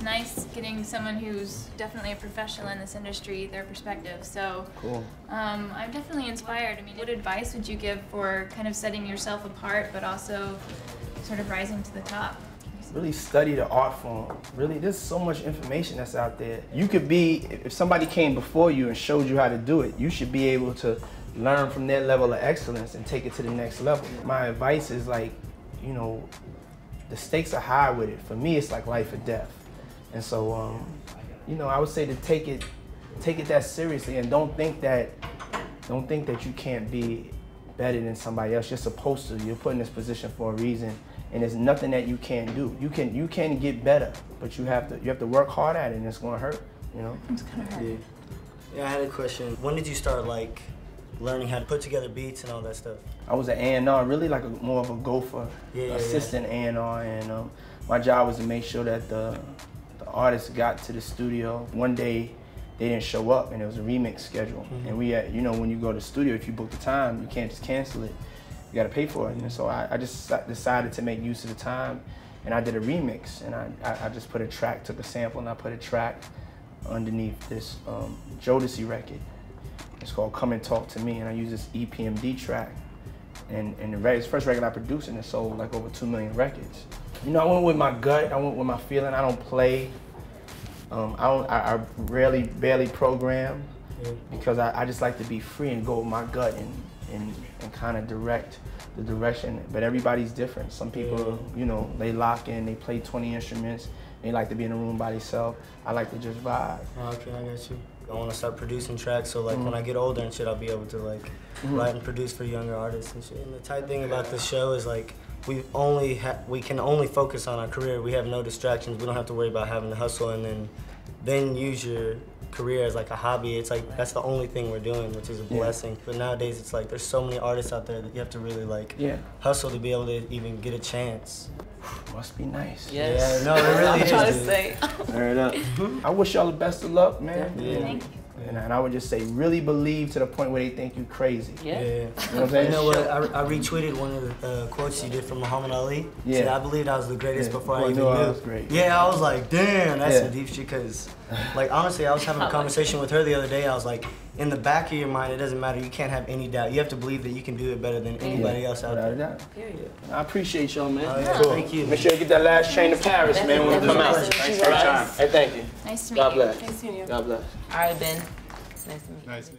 nice getting someone who's definitely a professional in this industry, their perspective. So cool. I'm definitely inspired. I mean, what advice would you give for kind of setting yourself apart, but also sort of rising to the top? Really study the art form. Really, there's so much information that's out there. You could be, if somebody came before you and showed you how to do it, you should be able to learn from their level of excellence and take it to the next level. My advice is like, you know, the stakes are high with it. For me, it's like life or death. And so, you know, I would say to take it that seriously, and don't think that you can't be better than somebody else. You're supposed to. You're put in this position for a reason, and there's nothing that you can't do. You can get better, but you have to work hard at it, and it's gonna hurt. You know. It's gonna hurt. Yeah, I had a question. When did you start like learning how to put together beats and all that stuff? I was an A&R, really like more of a gopher, assistant A&R, and my job was to make sure that the artists got to the studio. One day they didn't show up, and it was a remix schedule. And we had, you know, when you go to the studio, if you book the time, you can't just cancel it. You got to pay for it. And so I just decided to make use of the time, and I did a remix, and I just put a track, took a sample, and I put a track underneath this Jodeci record. It's called Come and Talk to Me, and I use this EPMD track. And the first record I produced, and it sold like over 2 million records. You know, I went with my gut, I went with my feeling. I don't play. I barely program, because I just like to be free and go with my gut and kind of direct the direction. But everybody's different. Some people, you know, they lock in, they play 20 instruments, they like to be in a room by themselves. I like to just vibe. Okay, I got you. I want to start producing tracks, so like when I get older and shit, I'll be able to like write and produce for younger artists and shit. And the tight thing about this show is like we can only focus on our career. We have no distractions. We don't have to worry about having to hustle and then use your career as like a hobby. It's like that's the only thing we're doing, which is a blessing. But nowadays it's like there's so many artists out there that you have to really like hustle to be able to even get a chance. Must be nice. Yes. Yeah, no, it really is. I'm trying to say. Turn it up. I wish y'all the best of luck, man. Thank you. And I would just say, really believe to the point where they think you crazy. Yeah. You know what I'm saying? You know what? I retweeted one of the quotes you did from Muhammad Ali. Yeah. Said, I believed I was the greatest before I even knew. I was great. Yeah, I was like, damn, that's some deep shit. Cause, like, honestly, I was having a conversation with her the other day. I was like, in the back of your mind, it doesn't matter. You can't have any doubt. You have to believe that you can do it better than anybody else out there. Period. I appreciate y'all, man. Cool. Thank you. Make sure you get that last train to Paris, man, when you come out. Thanks for your time. Hey, thank you. Nice to meet you. God bless. Nice to meet you. God bless. All right, Ben. Nice to meet you. Nice.